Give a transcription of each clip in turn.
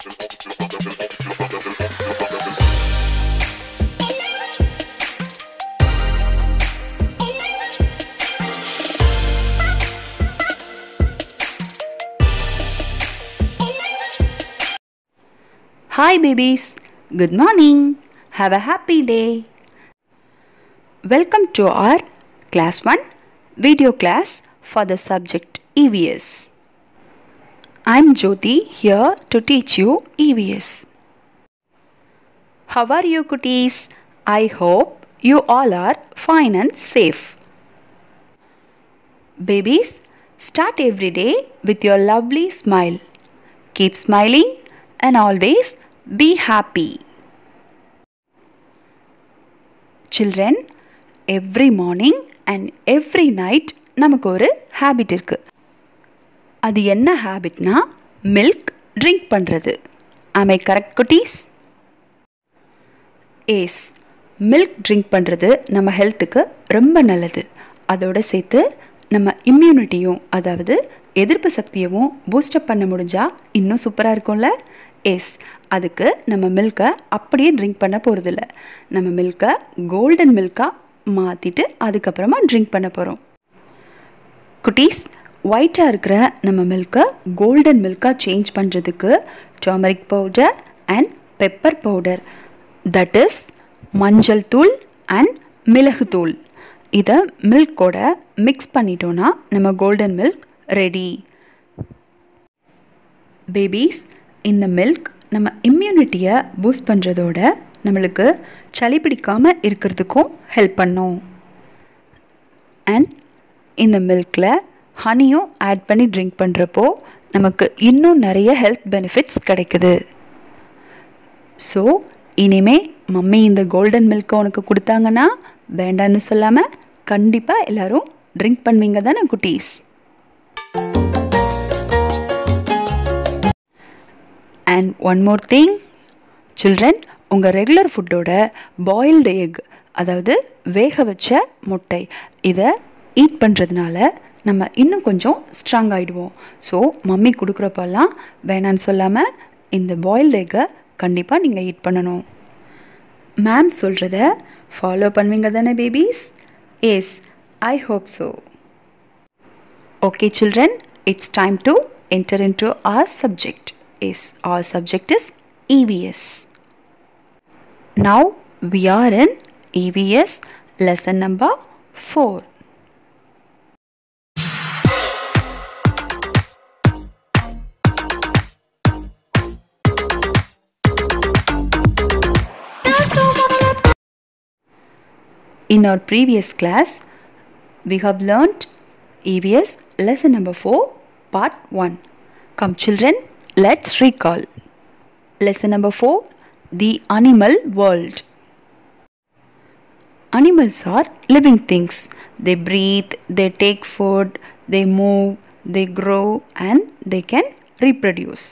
Hi babies, good morning. Have a happy day. Welcome to our class 1 video class for the subject EVS. I'm Jyoti here to teach you EVS. How are you cuties? I hope you all are fine and safe. Babies, start every day with your lovely smile. Keep smiling and always be happy. Children, every morning and every night நமக்கு ஒரு habit இருக்கு. அது என்ன ஹேபிட்னா milk drink பண்ணுறது. Am I correct குட்டீஸ்? Yes, milk drink பண்ணுறது நம்ம ஹெல்த்துக்கு ரொம்ப நல்லது. அதோடு சேர்த்து நம்ம இம்யூனிட்டியும் அதாவது எதிர்ப்பு சக்தியவும் பூஸ்டப் பண்ண முடிஞ்சால் இன்னும் சூப்பராக இருக்கும்ல. எஸ், அதுக்கு நம்ம மில்கை அப்படியே ட்ரிங்க் பண்ண போகிறதில்ல. நம்ம மில்கை கோல்டன் மில்காக மாற்றிட்டு அதுக்கப்புறமா ட்ரிங்க் பண்ண போகிறோம். குட்டீஸ், ஒயிட்டாக இருக்கிற நம்ம மில்கை கோல்டன் மில்காக சேஞ்ச் பண்ணுறதுக்கு turmeric powder and pepper powder, that is மஞ்சள் தூள் அண்ட் மிளகு தூள், இதை மில்கோட மிக்ஸ் பண்ணிட்டோன்னா நம்ம கோல்டன் மில்க் ரெடி. பேபிஸ், இந்த மில்க் நம்ம இம்யூனிட்டியை பூஸ்ட் பண்ணுறதோட நம்மளுக்கு சளி பிடிக்காமல் இருக்கிறதுக்கும் ஹெல்ப் பண்ணும். அண்ட் இந்த மில்கில் ஹனியும் ஆட் பண்ணி ட்ரிங்க் பண்ணுறப்போ நமக்கு இன்னும் நிறைய ஹெல்த் பெனிஃபிட்ஸ் கிடைக்குது. ஸோ இனிமே மம்மி இந்த கோல்டன் மில்க்கை உனக்கு கொடுத்தாங்கன்னா வேண்டான்னு சொல்லாமல் கண்டிப்பாக எல்லோரும் ட்ரிங்க் பண்ணுவீங்க தானே குட்டீஸ்? And one more thing children, உங்கள் ரெகுலர் ஃபுட்டோட பாயில்டு எக், அதாவது வேக வச்ச முட்டை, இதை ஈட் பண்ணுறதுனால நம்ம இன்னும் கொஞ்சம் ஸ்ட்ராங் ஆகிடுவோம். ஸோ மம்மி கொடுக்குறப்பெல்லாம் வேணான்னு சொல்லாமல் இந்த பாயில்டு எக்கை கண்டிப்பாக நீங்கள் ஈட் பண்ணணும். மேம் சொல்கிறத ஃபாலோ பண்ணுவீங்க தானே babies? Yes, I hope so. Okay children, it's time to enter into our subject. Yes, our subject is EVS. Now we are in EVS lesson number 4. In our previous class, we have learnt EVS lesson number 4 part 1. Come children, let's recall. Lesson number 4, the animal world. Animals are living things. They breathe, they take food, they move, they grow and they can reproduce.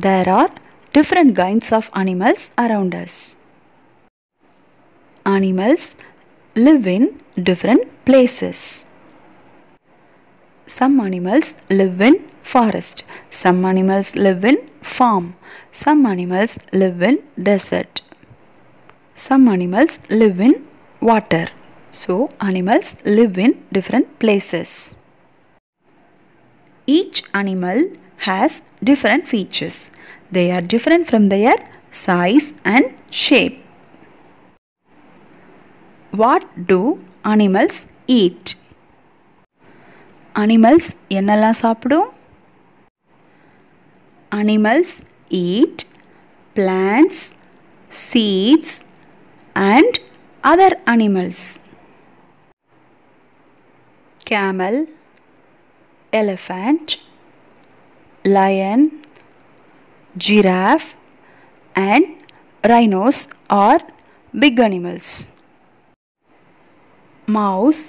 There are different kinds of animals around us. Animals live in different places. Some animals live in forest, some animals live in farm, some animals live in desert, some animals live in water. So animals live in different places. Each animal has different features. They are different from their size and shape. What do animals eat? Animals என்னெல்லாம் சாப்பிடும்? Animals eat plants, seeds and other animals. Camel, elephant, lion, giraffe and rhinos are big animals. Mouse,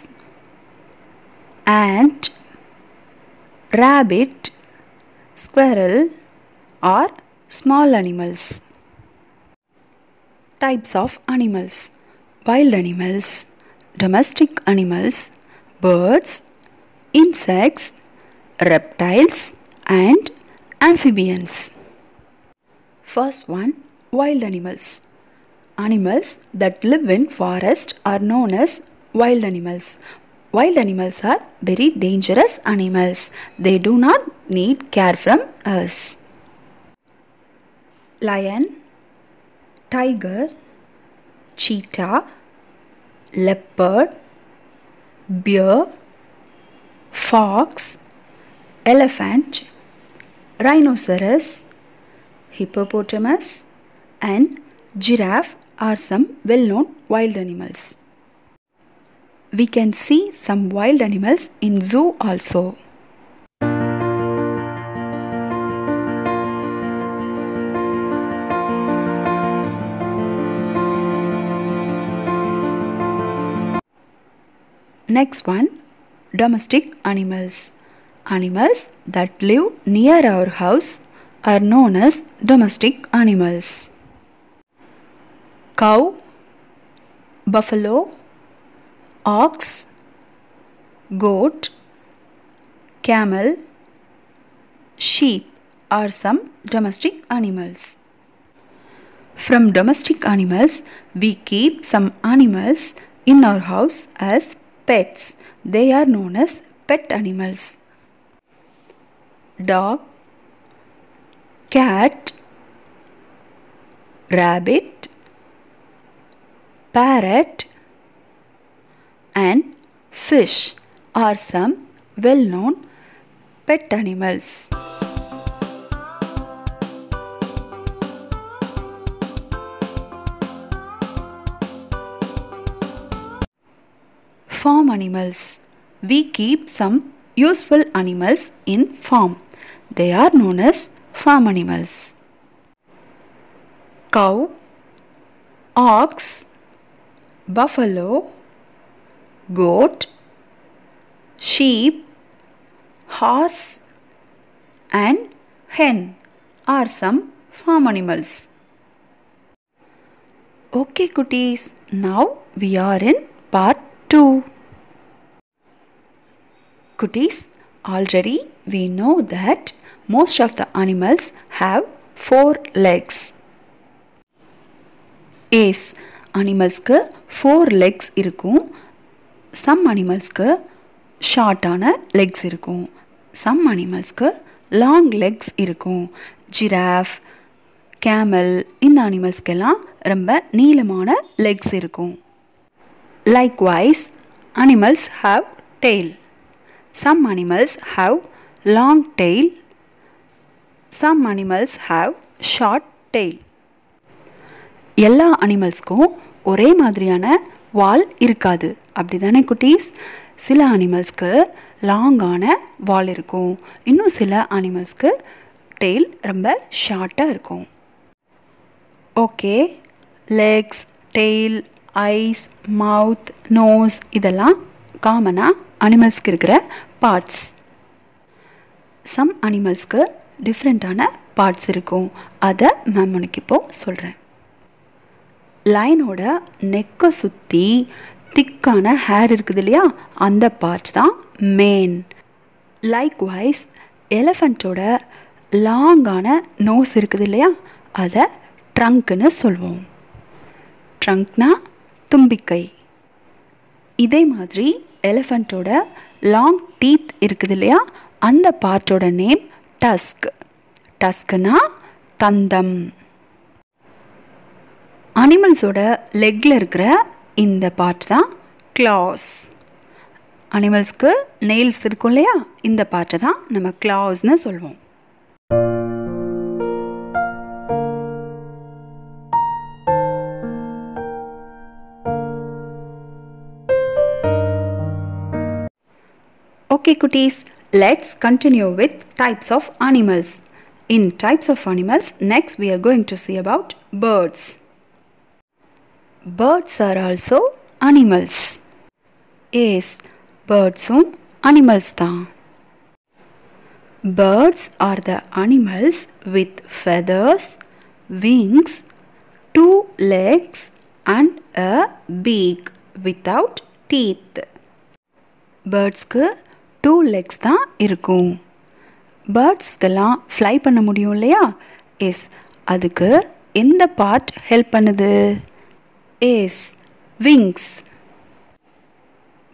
ant, rabbit, squirrel are small animals. Types of animals: wild animals, domestic animals, birds, insects, reptiles and Amphibians. First one, wild animals. Animals that live in forest are known as wild animals. Wild animals are very dangerous animals. They do not need care from us. Lion, tiger, cheetah, leopard, bear, fox, elephant, rhinoceros, hippopotamus, and giraffe are some well-known wild animals. We can see some wild animals in zoo also. Next one, domestic animals. Animals that live near our house are known as domestic animals. Cow, buffalo, ox, goat, camel, sheep are some domestic animals. From domestic animals, we keep some animals in our house as pets. They are known as pet animals. Dog, cat, rabbit, parrot, and fish are some well-known pet animals. Farm animals. We keep some useful animals in farm. They are known as farm animals. Cow, ox, buffalo, goat, sheep, horse, and hen are some farm animals. Okay, cuties, now we are in part 2. Cuties, already we know that most of the animals have 4 legs. Yes, animalsக்கு 4 legs இருக்கும். Some animalsக்கு ஷார்ட்டான legs இருக்கும். Some animalsக்கு long legs இருக்கும். Giraffe, camel இந்த animalsக்கெல்லாம் ரொம்ப நீளமான legs இருக்கும். Likewise, animals have tail. Some animals have long tail. Some animals have short tail. எல்லா அனிமல்ஸ்க்கும் ஒரே மாதிரியான வால் இருக்காது. அப்படிதானே குட்டீஸ்? சில அனிமல்ஸ்க்கு லாங்கான வால் இருக்கும். இன்னும் சில அனிமல்ஸ்க்கு டெயில் ரொம்ப ஷார்ட்டாக இருக்கும். ஓகே, லெக்ஸ், டெயில், ஐஸ், மவுத், நோஸ் இதெல்லாம் காமனாக அனிமல்ஸ்க்கு இருக்கிற பார்ட்ஸ். சம் அனிமல்ஸ்க்கு டிஃப்ரெண்ட்டான பார்ட்ஸ் இருக்கும். அதை மேம் உனக்கு இப்போது சொல்கிறேன். லைனோட நெக்கை சுற்றி திக்கான ஹேர் இருக்குது இல்லையா, அந்த பார்ட்ஸ் தான் மேன். லைக்வைஸ் எலிஃபண்ட்டோட லாங்கான நோஸ் இருக்குது இல்லையா, அதை ட்ரங்க்னு சொல்வோம். ட்ரங்க்னா தும்பிக்கை. இதே மாதிரி எலிஃபண்ட்டோட லாங் டீத் இருக்குது இல்லையா, அந்த பார்ட்டோட நேம் டஸ்க். டஸ்க்னா தந்தம். அனிமல்ஸோட லெக்கில் இருக்கிற இந்த பார்ட் தான் கிளாஸ். அனிமல்ஸ்க்கு நெயில்ஸ் இருக்கும் இல்லையா, இந்த பார்ட்டை தான் நம்ம கிளாஸ்னு சொல்வோம். Okay cuties, let's continue with types of animals. In types of animals, next we are going to see about birds. Birds are also animals. Yes, birds-um animals தான். Birds are the animals with feathers, wings, 2 legs and a beak without teeth. Birds-க்கு 2 legs தான் இருக்கும். பேர்ட்ஸ்க்கெல்லாம் fly பண்ண முடியும் இல்லையா? Yes, அதுக்கு எந்த part help பண்ணுது? Yes, wings.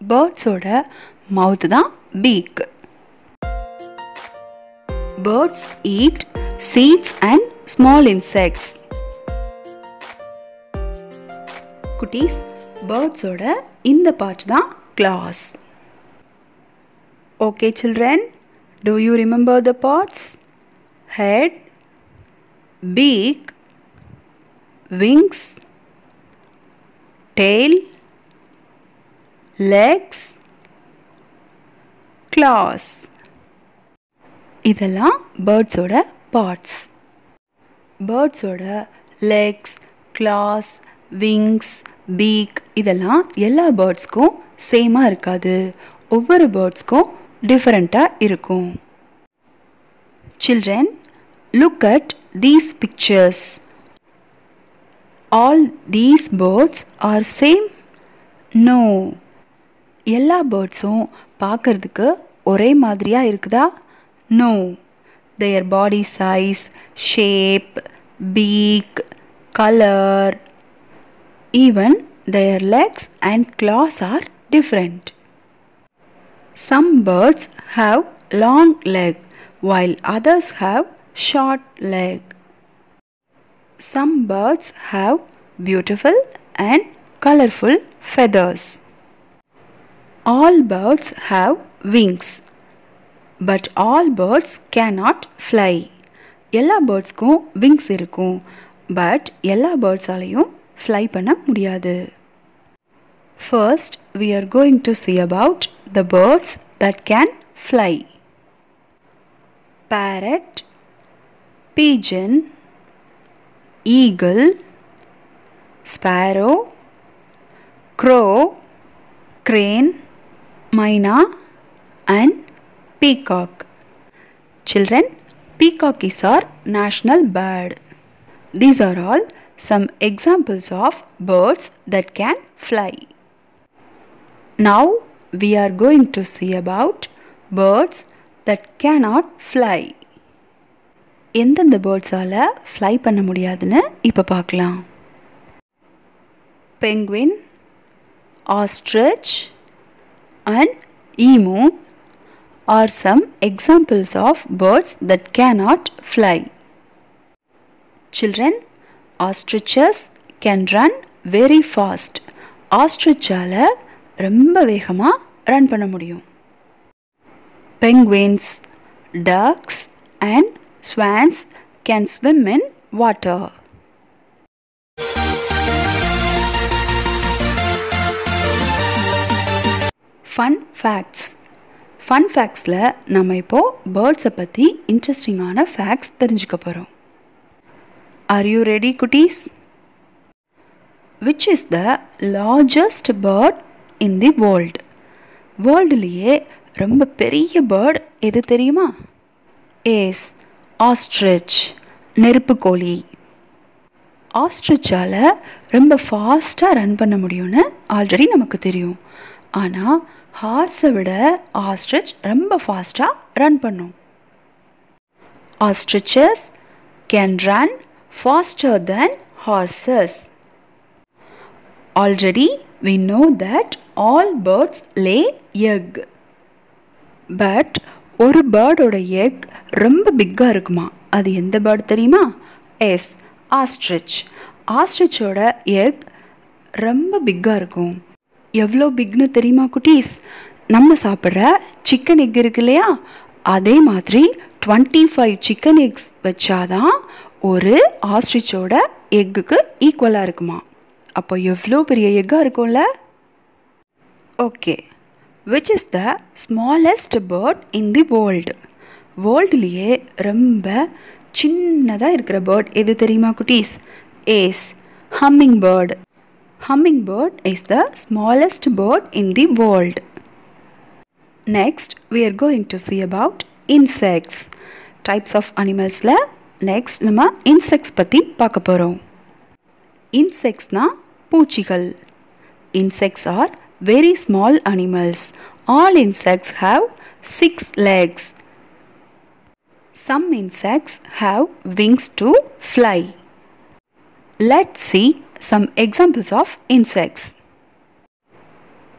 பேர்ட்ஸோட மவுத் தான் beak. Birds eat seeds and small insects. குட்டீஸ், பேர்ட்ஸோட இந்த பார்ட் தான் claws. Okay children, do you remember the parts? Head, beak, wings, tail, legs, claws. இதெல்லாம் பேர்ட்ஸோட பார்ட்ஸ். பேர்ட்ஸோட லெக்ஸ், கிளாஸ், விங்ஸ், பீக் இதெல்லாம் எல்லா பேர்ட்ஸ்க்கும் சேமாக இருக்காது. ஒவ்வொரு பேர்ட்ஸ்க்கும் டிஃபரெண்ட்டாக இருக்கும். Children, look at these pictures. All these birds are same? No. எல்லா பேர்ட்ஸும் பார்க்கறதுக்கு ஒரே மாதிரியாக இருக்குதா? No. Their body size, shape, beak, color, even their legs and claws are different. Some birds have long leg while others have short leg. Some birds have beautiful and colorful feathers. All birds have wings, but all birds cannot fly. எல்லா பேர்ட்ஸ்க்கும் wings இருக்கும், but எல்லா பேர்ட்ஸாலையும் fly பண்ண முடியாது. First, we are going to see about the birds that can fly. Parrot, pigeon, eagle, sparrow, crow, crane, myna and peacock. Children, peacock is our national bird. These are all some examples of birds that can fly. Now we are going to see about birds that cannot fly. எந்தெந்த பேர்ட்ஸால் fly பண்ண முடியாதுன்னு இப்போ பார்க்கலாம். Penguin, ostrich and emu are some examples of birds that cannot fly. Children, ostriches can run very fast. ostrichaல ரொம்ப வேகமாக run பண்ண முடியும். Penguins, ducks and swans can swim in water. Fun facts. Fun factsல நம்ம இப்போ பேர்ட்ஸை பற்றி இன்ட்ரெஸ்டிங்கான ஃபேக்ட்ஸ் தெரிஞ்சுக்க போகிறோம். Are you ready, குட்டீஸ்? Which is the largest bird in the world? வேர்ல்டுலேயே ரொம்ப பெரிய பேர்ட் எது தெரியுமா? S, ostrich, நெருப்புக்கோழி. ஆஸ்ட்ரிச்சால் ரொம்ப ஃபாஸ்ட்டாக ரன் பண்ண முடியும்னு ஆல்ரெடி நமக்கு தெரியும். ஆனால் ஹார்ஸை விட ஆஸ்ட்ரிச் ரொம்ப ஃபாஸ்ட்டாக ரன் பண்ணும். Ostriches can run faster than horses. Already we know that all birds lay egg. But ஒரு பேர்டோட எக் ரொம்ப பிக்காக இருக்குமா? அது எந்த பேர்டு தெரியுமா? S, ostrich. ஆஸ்ட்ரிச்சோட எக் ரொம்ப பிக்காக இருக்கும். எவ்வளோ பிக்னு தெரியுமா குட்டீஸ்? நம்ம சாப்பிட்ற சிக்கன் எக் இருக்கு இல்லையா, அதே மாதிரி 25 சிக்கன் எக்ஸ் வச்சாதான் ஒரு ஆஸ்ட்ரிச்சோட எக்குக்கு ஈக்குவலாக இருக்குமா? அப்போ எவ்வளோ பெரிய எக்காக இருக்கும்ல? Okay, which is the smallest bird in the world? வேர்ல்டுலேயே ரொம்ப சின்னதாக இருக்கிற பேர்ட் எது தெரியுமா குட்டீஸ்? Yes, hummingbird. Hummingbird is the smallest bird in the world. Next we are going to see about insects. Types of அனிமல்ஸில் next நம்ம insects பற்றி பார்க்க போகிறோம். இன்செக்ட்ஸ்னால் பூச்சிகள். Insects are very small animals. All insects have 6 legs. Some insects have wings to fly. Let's see some examples of insects.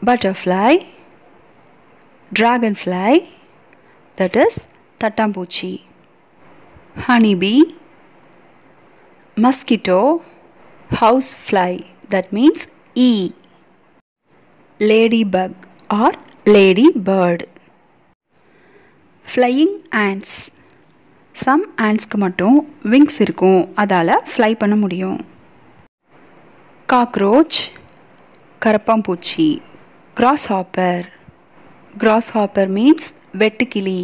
Butterfly, dragonfly, that is tattampuchi, honeybee, mosquito, housefly, that means bee, ladybug or ladybird, flying ants. Some ants மட்டும் wings இருக்கும், அதால fly பண்ண முடியும். Cockroach, கரப்பாம்பூச்சி, grasshopper. Grasshopper means வெட்டுக்கிளி.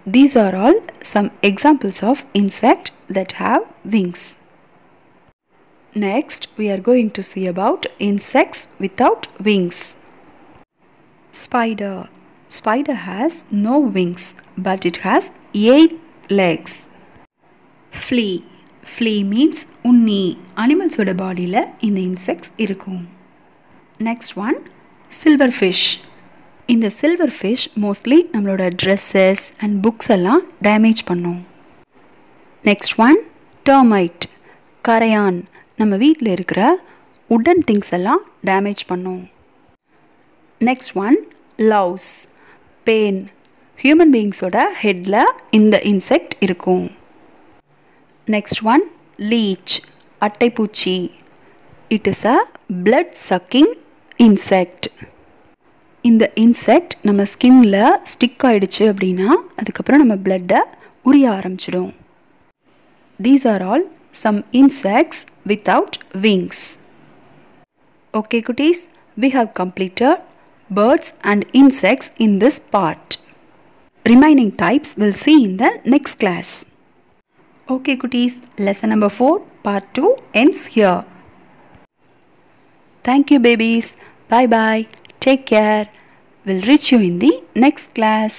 These are all some examples of insect that have wings. Next, we are going to see about insects without wings. Spider. Spider has no wings, but it has 8 legs. Flea. Flea means உண்ணி. அனிமல்ஸோட பாடியில் இந்த insects இருக்கும். Next one silverfish. இந்த silverfish mostly நம்மளோட dresses and books எல்லாம் damage பண்ணும். Next one termite. கரையான். நம்ம வீட்டில் இருக்கிற உடன் திங்ஸ் எல்லாம் டேமேஜ் பண்ணும். Next one louse. பேன். ஹியூமன் பீயிங்ஸோட ஹெட்டில் இந்த இன்செக்ட் இருக்கும். Next one leech. அட்டைப்பூச்சி. It is a blood sucking insect. இந்த இன்செக்ட் நம்ம ஸ்கின்ல ஸ்டிக் ஆகிடுச்சு அப்படின்னா அதுக்கப்புறம் நம்ம பிளட்டை உரிய ஆரம்பிச்சிடும். These are all some insects without wings. Okay cuties, we have completed birds and insects in this part. Remaining types we'll see in the next class. Okay cuties, lesson number 4 part 2 ends here. Thank you babies. Bye bye. Take care. We'll reach you in the next class.